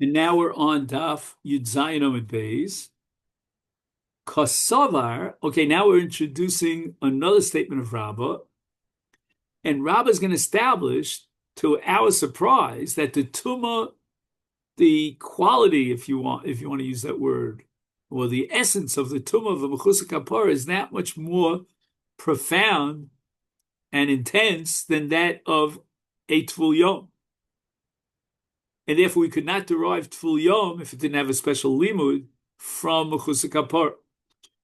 And now we're on Daf Yud Zayin Amud Beis. Kasavar. Okay, now we're introducing another statement of Rabbah, and Rabbah is going to establish, to our surprise, that the tuma, the quality, if you want to use that word, or the essence of the tuma of a mechusa kapara is that much more profound and intense than that of a tvul yom. And therefore, we could not derive tvul yom if it didn't have a special limud from mechusa kapara.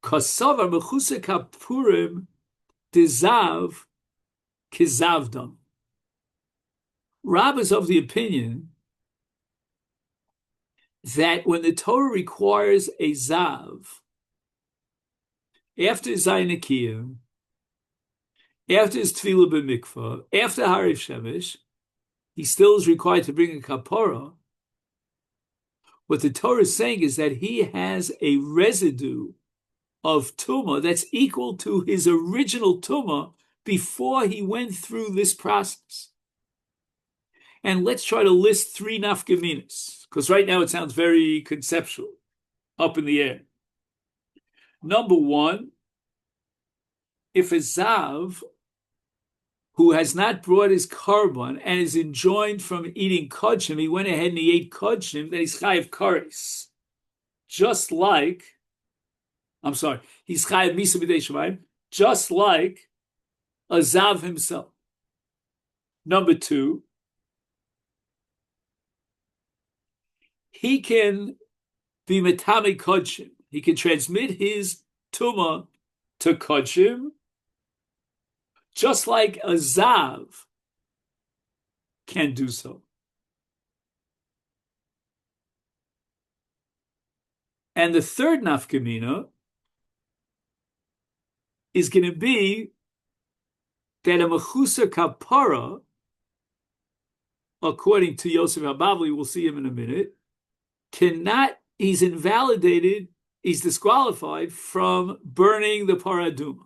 Kasavar mechusa kapurim dizav kizavdam. Rab is of the opinion that when the Torah requires a zav, after Zayin Akiyim, after his tefillah b'mikvah, after Hariv Shemesh, he still is required to bring a kapara. What the Torah is saying is that he has a residue of tumah that's equal to his original tumah before he went through this process. And let's try to list three nafkaminas, because right now it sounds very conceptual, up in the air. Number one, if a zav who has not brought his korban and is enjoined from eating kodshim, he went ahead and he ate kodshim, then he's chayiv kares. Just like, he's chayiv misa b'dei shemayim, just like a zav himself. Number two, he can be metame kodshim. He can transmit his tumah to kodshim, just like a zav can do so. And the third nafkamina is going to be that a mechusa kapara, according to Yosef HaBavli, we'll see him in a minute, he's invalidated, he's disqualified from burning the paraduma.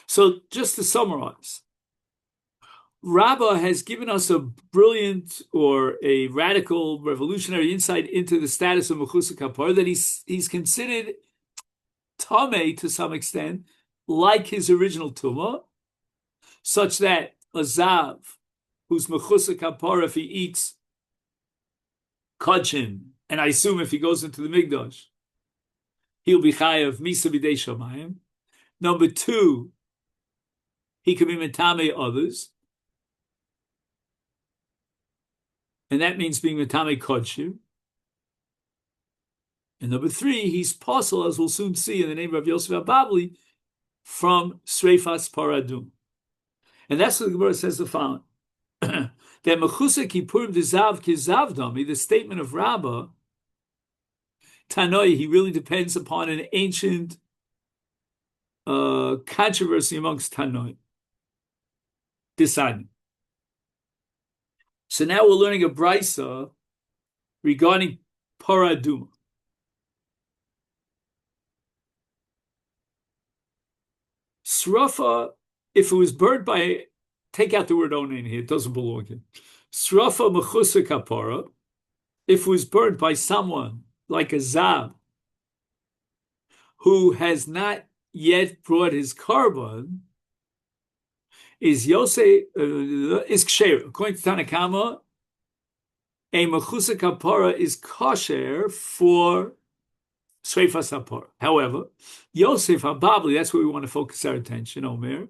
So just to summarize, Rabbah has given us a brilliant or a radical revolutionary insight into the status of mechusa kapara, that he's considered tamei to some extent, like his original tumah, such that a zav who's mechusa kapara, if he eats kodshim, and I assume if he goes into the Migdash, he'll be chayav misa b'dei shamayim. Number two, he can be metame others, and that means being metame kodshim. And number three, he's possible, as we'll soon see in the name of Yosef HaBabli, from sreifas paradum. And that's what the Gemara says the following. That mechusa kippurim dizav kizavdami, the statement of Rabbah, Tanoi, he really depends upon an ancient controversy amongst Tanoi. Deciding. So now we're learning a brisa regarding paraduma. Srafa, if it was burned by, take out the word onen here, it doesn't belong here. Srafa mechusa kapara, if it was burned by someone like a zav who has not yet brought his korban, is ksher. According to Tanakama, a mechusa kapara is kosher for sreifas hapara. However, Yosef HaBabli, that's where we want to focus our attention, Omer.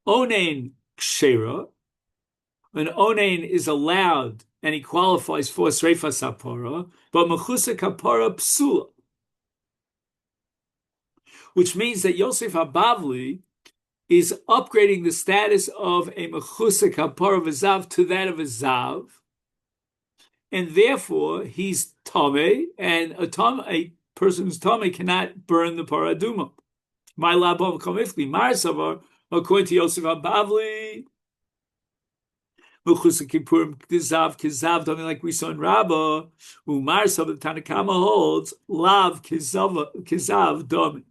Onen kshera. An onen is allowed and he qualifies for sreifas hapara, but mechusa kapara psula, which means that Yosef HaBavli is upgrading the status of a mechusa kapara of a zav to that of a zav, and therefore he's tamei, and a person who's tamei cannot burn the paraduma. My labov komifli marsavar, according to Yosef HaBavli, mechusa kippurim kizav dami, like we saw in Rabbah, umarsav the Tanakama holds lav kizav dami.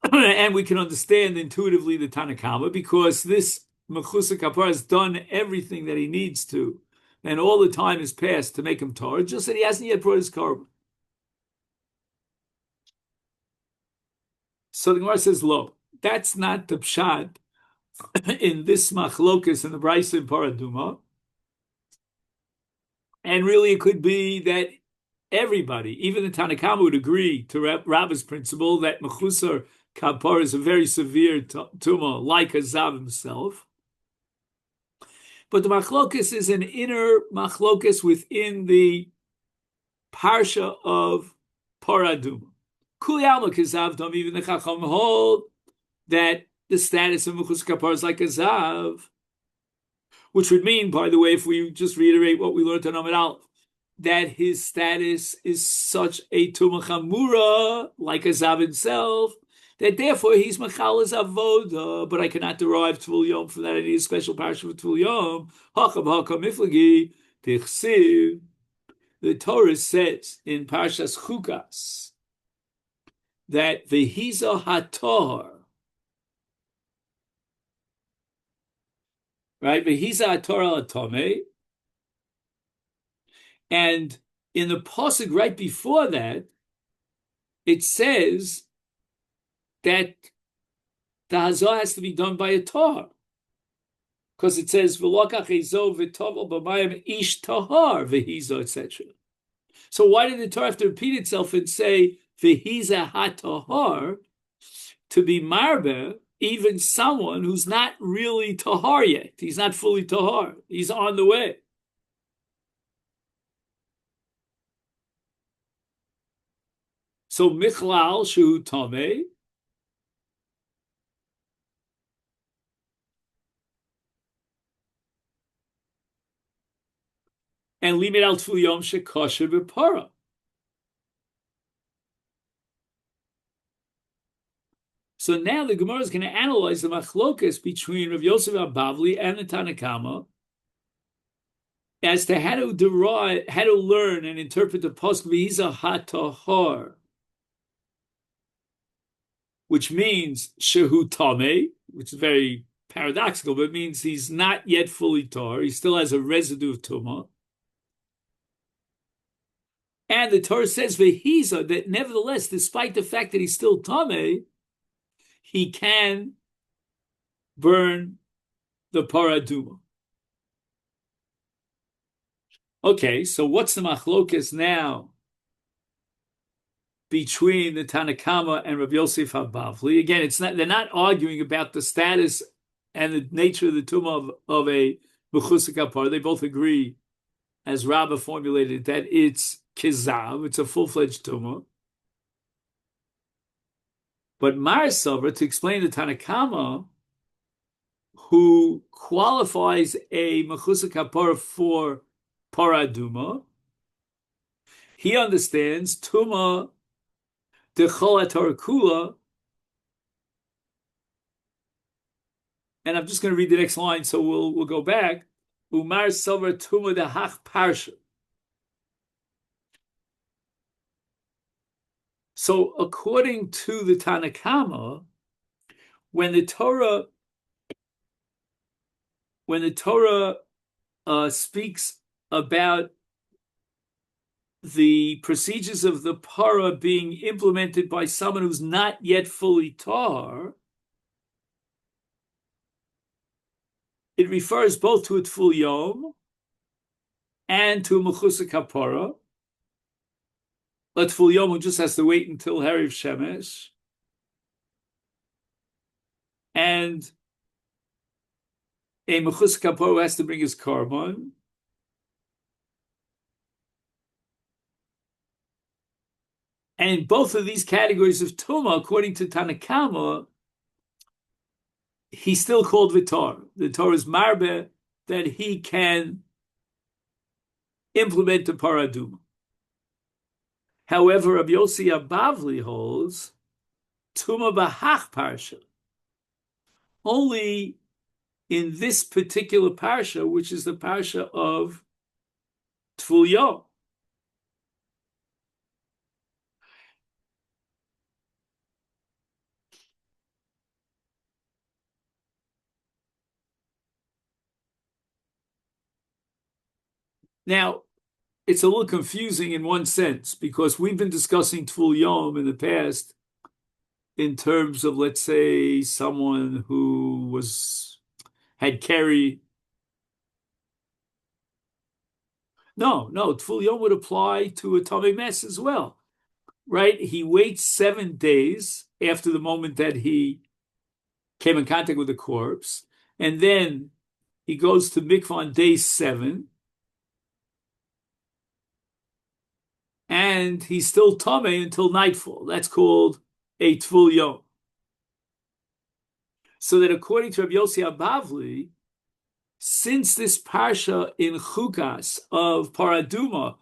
And we can understand intuitively the Tanakama, because this mechusa kapara has done everything that he needs to and all the time has passed to make him Torah, just that he hasn't yet brought his korban. So the Gemara says, "Lo, that's not the pshat in this machlokus in the Brisa in Paraduma, and really it could be that everybody, even the Tanakama, would agree to Rabba's principle that mechusar kapar is a very severe tumah, like a zav himself." But the machlokus is an inner machlokus within the parsha of Paraduma. Kuli alma kizavdom, even the Chacham hold that the status of mechusar kapar is like a zav, which would mean, by the way, if we just reiterate what we learned on Amid Aleph, that his status is such a tumah chamura, like a zav himself, that therefore he's machalas avoda, but I cannot derive Tvul Yom from that. I need a special parsha for Tvul Yom. Hakam hakam iflagi tichsiv. The Torah says in Parshas Chukas that v'hiza hator, right? V'hiza hator al atome, and in the pasuk right before that, it says that the hazah has to be done by a tar, because it says v'lokach ezo v'tovel b'mayim ish tahar v'hiza, etc. So why did the Torah have to repeat itself and say v'hiza hatahar, to be marbe even someone who's not really tahar yet? He's not fully tahar. He's on the way. So michlal shu tameh, and limit al Tvul Yom shekosher b'para. So now the Gemara is going to analyze the machlokas between Rav Yosef Bavli and the Tanakama as to how to derive, how to learn and interpret the pasuk v'hiza hatahar, which means shehu tameh, which is very paradoxical, but it means he's not yet fully tar. He still has a residue of tumah. And the Torah says v'hiza, that nevertheless, despite the fact that he's still tameh, he can burn the paraduma. Okay, so what's the machlokas now between the Tanakama and Rav Yosef HaBavli? Again, it's not, they're not arguing about the status and the nature of the tumah of a mechusar kapar. They both agree, as Rabbah formulated, that it's kizav, it's a full-fledged tumah. But Mar Sover, to explain the Tanakama, who qualifies a mechusar kapar for paraduma, he understands tuma dechol atar kula, and I'm just going to read the next line, so we'll go back. Umar Sover tuma dehach parsha. So according to the Tanakama, when the Torah speaks about the procedures of the para being implemented by someone who's not yet fully tahar, it refers both to a Tvul Yom and to a mechusar kapara. A Tvul Yom who just has to wait until Hariv Shemesh, and a mechusar kapara who has to bring his korban. And in both of these categories of Tumah, according to Tanakama, he's still called Vitar. The Torah is marbe that he can implement the paraduma. However, Rabbi Yossi Abavli holds Tumah Bahach Parsha. Only in this particular Parsha, which is the Parsha of Tvul Yom. Now, it's a little confusing in one sense because we've been discussing Tful Yom in the past in terms of, let's say, someone who had carried. No, Tful Yom would apply to a Tomei Mess as well, right? He waits 7 days after the moment that he came in contact with the corpse, and then he goes to mikvah on day 7, and he's still Tomei until nightfall. That's called a Tful Yom. So that according to Rabbi Yossi Abavli, since this parsha in Chukas of Paraduma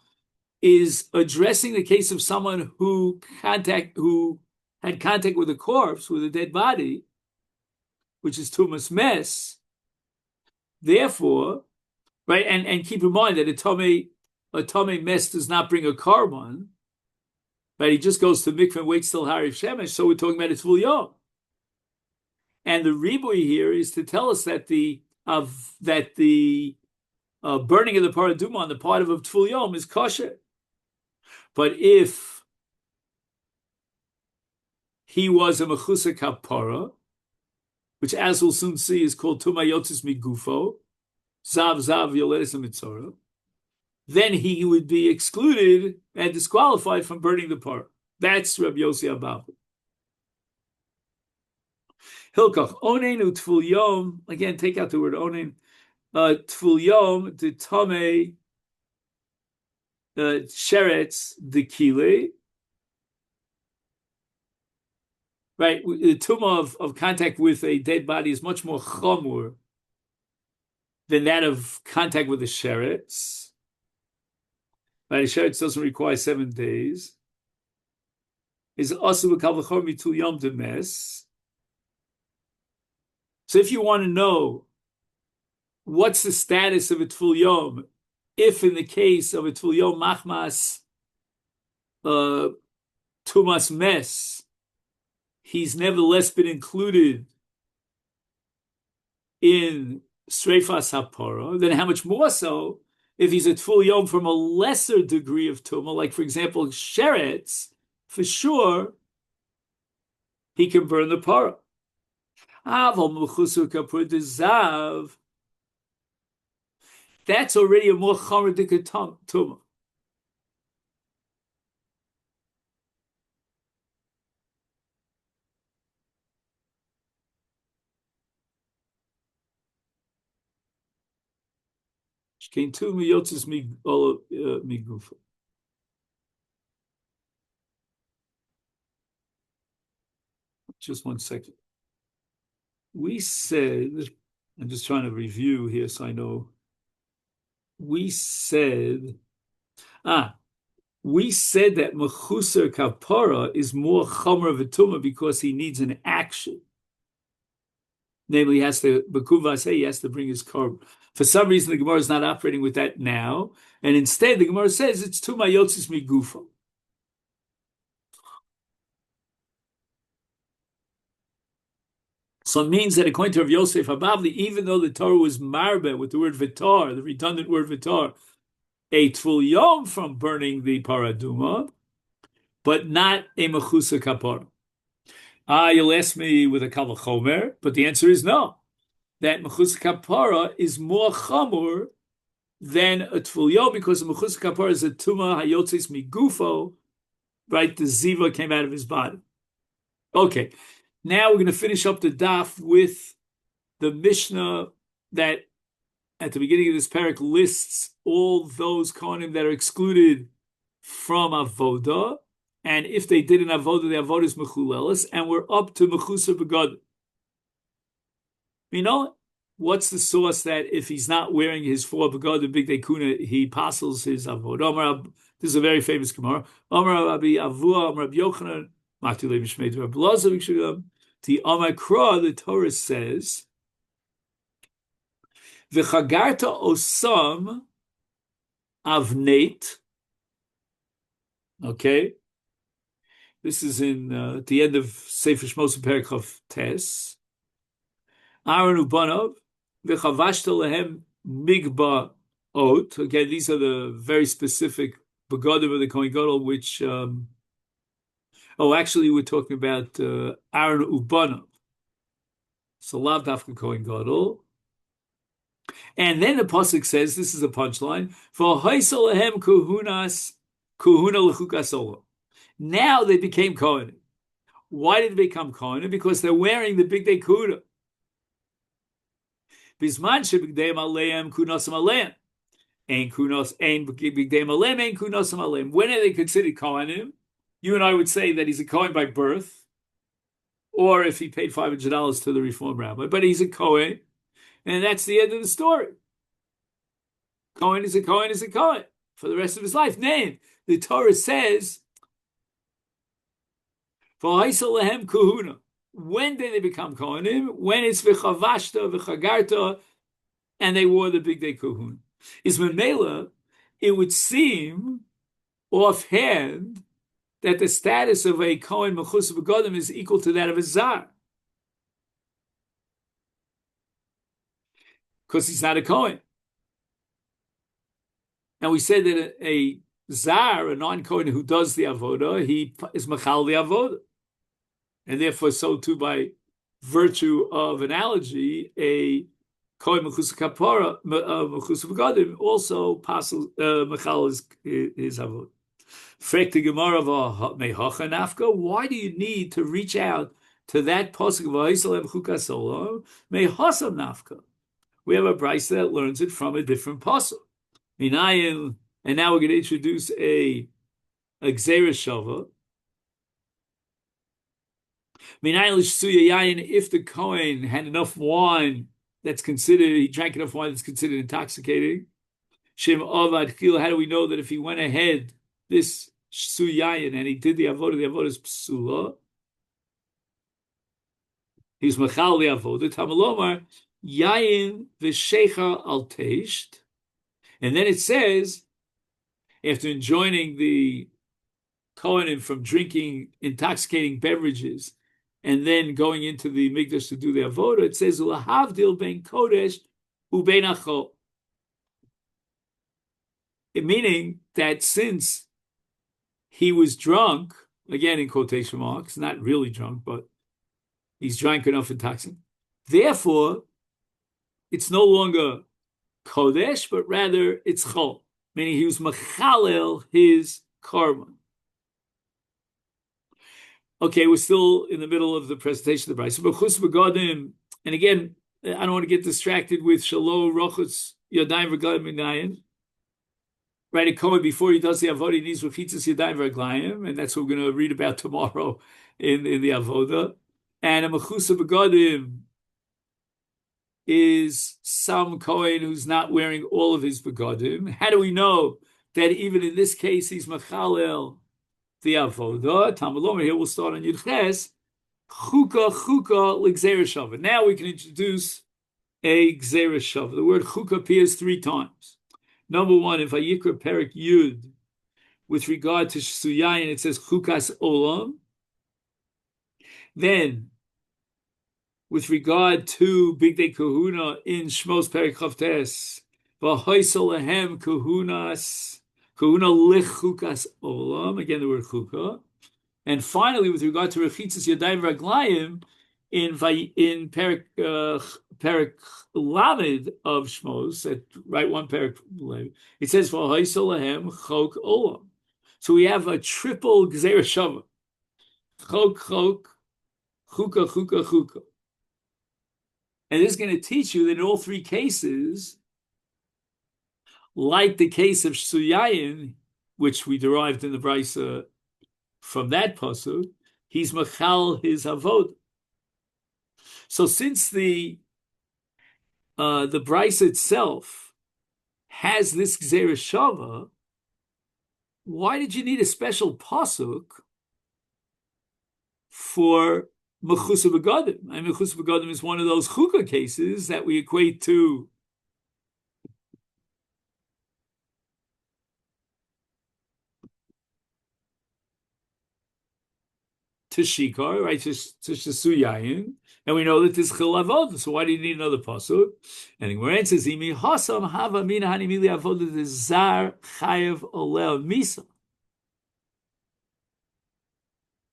is addressing the case of someone who had contact with a corpse, with a dead body, which is Tumas Mess, therefore, right, and keep in mind that a Tomei Mess does not bring a carbon, right? He just goes to mikveh and waits till Hariv Shemesh, so we're talking about a Tful Yom. And the ribui here is to tell us that the burning of the paraduma on the part of a Tful Yom is kosher. But if he was a mechusa kapara, which as we'll soon see is called tumayotis migufo, zav yoledes mitzora, then he would be excluded and disqualified from burning the parah. That's Rabbi Yossi Abavli. Hilkach, onein utful yom, again, take out the word onein, tful yom, the tome, sheretz, the kile, right? The tumah of contact with a dead body is much more chamur than that of contact with a sheretz. Right? A sheretz doesn't require 7 days. Is also a kavachor mitul yom demes. So if you want to know what's the status of a Tful Yom, if in the case of a Tful Yom machmas tumas mes, he's nevertheless been included in Sreifas HaPara, then how much more so if he's a Tful Yom from a lesser degree of Tumah, like for example, Sheretz, for sure, he can burn the Parah. That's already a more charadika tumah. Just 1 second. We said, I'm just trying to review here so I know. We said that Mechuser Kapara is more Chomer V'Tumah because he needs an action. Namely, he has to bring his korban. For some reason, the Gemara is not operating with that now, and instead the Gemara says it's Tuma Yotzis Migufa. So it means that according to Rav Yosef Abavli, even though the Torah was marbe with the word vitar, the redundant word vitar, a Tful Yom from burning the paraduma, but not a mechusa kapara. You'll ask me with a kal vachomer, but the answer is no. That mechusa kapara is more chamur than a Tful Yom because a mechusa kapara is a tuma hayotzis migufo, right? The ziva came out of his body. Okay. Now we're going to finish up the daf with the Mishnah that at the beginning of this parak lists all those kohanim that are excluded from avoda, and if they did an avoda, the avoda is mechulelis, and we're up to mechusa begad. You know what's the source that if he's not wearing his 4 begad and big dekuna, he passes his avoda? This is a very famous Gemara. Amar Rabbi Avua, Amar Rabbi Yochanan. The Amakra, the Torah says, "V'chagarta osam avneit." Okay, this is in at the end of Sefer Shmos Perikov Tes. Aaron ubanov v'chavashta lehem migba oat. Again, these are the very specific begodim of the Kohen Gadol, which, actually, we're talking about Aaron Ubanav. So lav dafka Kohen Gadol. And then the pasuk says, this is a punchline, for haisolahem kuhuna lechukas olam. Now they became Kohen. Why did they become Kohen? Because they're wearing the big day kuda. Bisman shebigdeim aleim kunosam aleim. Ein kunos, ein bigdeim aleim, ein kunosam aleim. When are they considered Kohenim? You and I would say that he's a Kohen by birth, or if he paid $500 to the Reform rabbi, but he's a Kohen, and that's the end of the story. Kohen is a Kohen is a Kohen for the rest of his life. Name. The Torah says, "V'haisel lehem kuhuna." When did they become Kohanim? When it's v'chavashta v'chagarta, and they wore the big day kuhun. Is Memela, it would seem offhand that the status of a Kohen mechus b'godim is equal to that of a Zar, because he's not a Kohen. And we said that a Zar, a non-Kohen who does the avoda, he is machal the avoda. And therefore, so too by virtue of analogy, a Kohen mechus kapara, mechus b'godim, also machal is avoda. Frek the Gemara mehacha nafka. Why do you need to reach out to that pasuk of V'haisel chukas olam mehasam nafka? We have a brayso that learns it from a different pasuk. Minayin, and now we're going to introduce a gzeira shava. Minayin l'shsuya yayin. If the Kohen had enough wine that's considered, he drank enough wine that's considered intoxicating. Shem avad chil. How do we know that if he went ahead this suyayin and he did the avodah is psula? He's machal the avodah. Tamalomar yayin v'shecha al teisht. And then it says, after enjoining the Kohanim from drinking intoxicating beverages and then going into the Mikdash to do the avodah, it says, "Lahavdil ben kodesh ubein achol." Meaning that since he was drunk, again in quotation marks, not really drunk, but he's drank enough intoxicant, therefore, it's no longer kodesh, but rather it's chol, meaning he was machalel his karma. Okay, we're still in the middle of the presentation of the Brayso. B'chus b'godim, and again, I don't want to get distracted with shalo rochutz yadayim v'godim minayin. Right, a Kohen before he does the avodah, he needs rechitzas yadayim v'raglayim, and that's what we're going to read about tomorrow in the avodah. And a mechusa b'godim is some Kohen who's not wearing all of his begodim. How do we know that even in this case he's machalel the avodah? Tamaloma, here we'll start on Yudches. Chuka l'gzeira shava. Now we can introduce a gzeira shava. The word chuka appears 3 times. Number 1, in Vayikra Perek Yud, with regard to Suyayin, it says chukas olam. Then, with regard to Big Day Kahuna in Shmos Perek Chavtes, v'haisel lehem kahuna lichukas olam. Again, the word chukah. And finally, with regard to rechitzas yadayim raglayim in Perek Lamed of Shmos, at right one Perek, it says v'haisel lehem chok olam. So we have a triple gzeira shava: chok, chukah. And this is going to teach you that in all 3 cases, like the case of Suyayin, which we derived in the Brayso from that pasuk, he's machal his avodah. So since the Brayso itself has this gzeira shava, why did you need a special pasuk for Mechus b'godim? And Mechus b'godim is one of those chukah cases that we equate to to shikar, right? To shesuyayin, and we know that this chil avoda. So why do you need another pasuk? And the Gemara says, "Imi hasam hava mina hanimili avoda the zar chayev oleh misa."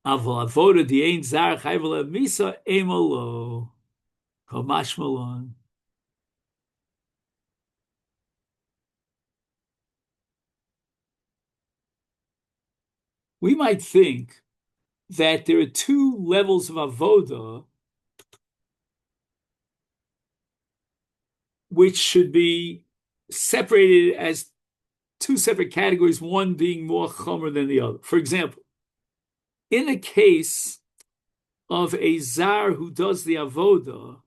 Aval avoda the ein zar chayev oleh misa emolo kamash malon. We might think that there are two levels of avoda which should be separated as two separate categories, one being more chomer than the other. For example, in the case of a zar who does the avoda,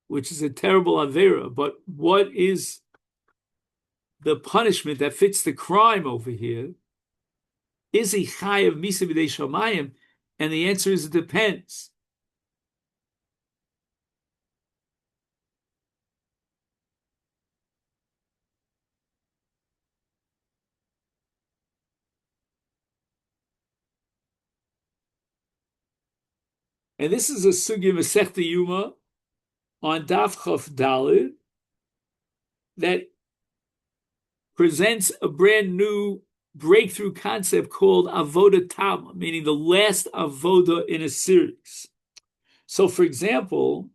which is a terrible avera, but what is the punishment that fits the crime over here? Is he chayav misa b'dei shamayim? And the answer is it depends. And this is a sugya Masechta Yuma on Daf Chaf Dalid that presents a brand new breakthrough concept called avoda tama, meaning the last avoda in a series. So, for example,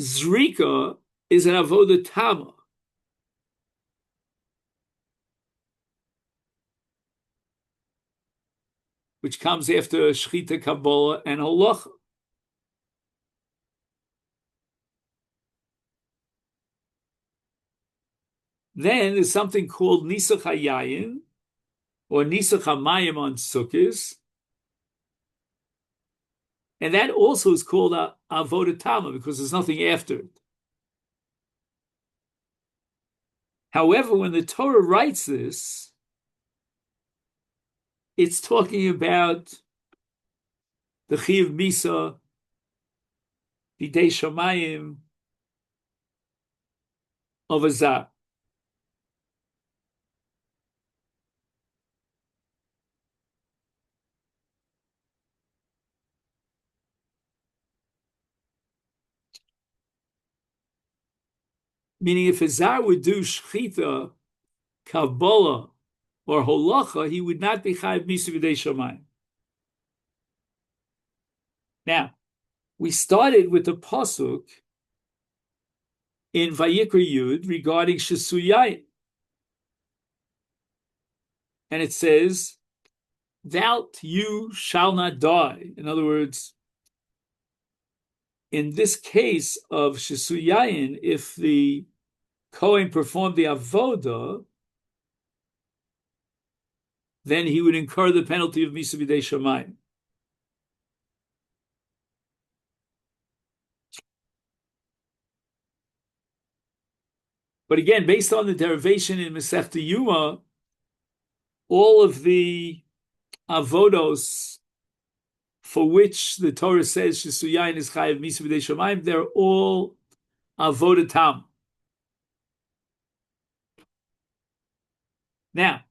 zrika is an avoda tama, which comes after shchita, kabbalah, and halacha. Then there's something called nisach hayayin or nisach hamayim on sukkahs, and that also is called avoda tama because there's nothing after it. However, when the Torah writes this, it's talking about the chiyuv misa, bidei shamayim of a zar. Meaning, if a zar would do shchita, kabbalah, or holacha, he would not be chayav misa b'dei shamayim. Now, we started with the pasuk in Vayikra Yud regarding shesuyayin, and it says, "Thou you shall not die." In other words, in this case of shesuyayin, if the Kohen performed the avoda, then he would incur the penalty of misa b'dei shamayim. But again, based on the derivation in Masechta Yuma, all of the avodos for which the Torah says shesuyayin is chayav misa b'dei shamayim, they're all avoda tam. Now,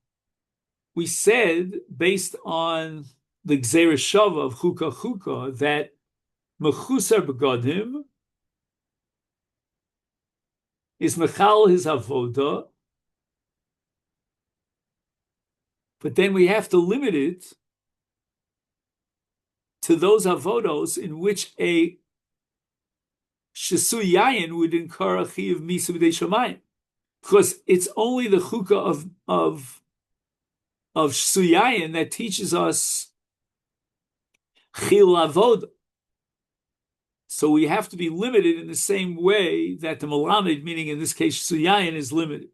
we said, based on the Gzeira Shava of Chuka that mechusar begodim is mechal his avoda, but then we have to limit it to those avodos in which a shesuyayin would incur a chiyuv misa b'dei shamayim, because it's only the chukah of shesuyayin that teaches us chil avoda. So we have to be limited in the same way that the Malamed, meaning in this case Suyayin, is limited.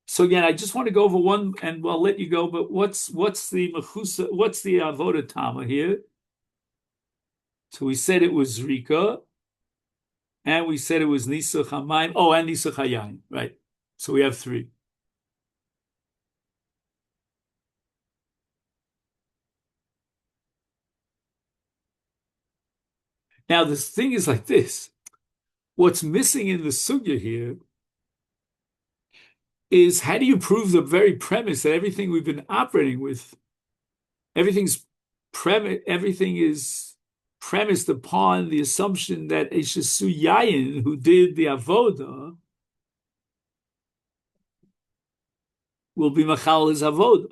So again, I just want to go over one, and I'll let you go. But what's the mechusa? What's the avoda tama here? So we said it was Rika, and we said it was Nisach Hamayim. Oh, and Nisach Hayayin, right? So we have three. Now, this thing is like this. What's missing in the sugya here is how do you prove the very premise that everything we've been operating with, everything is premised upon the assumption that a Shesu who did the avoda will be machal his avoda.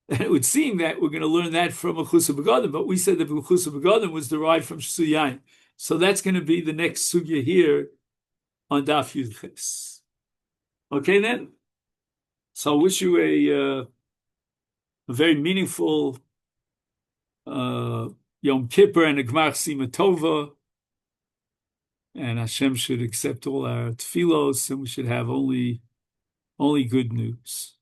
And it would seem that we're going to learn that from Mechusa Begadim, but we said that Mechusa Begadim was derived from Shesu Yayin. So that's going to be the next sugya here on Daf Yud Ches. Okay, then. So I wish you a very meaningful Yom Kippur and a Gmar Sima Tova, and Hashem should accept all our tefillos, and we should have only good news.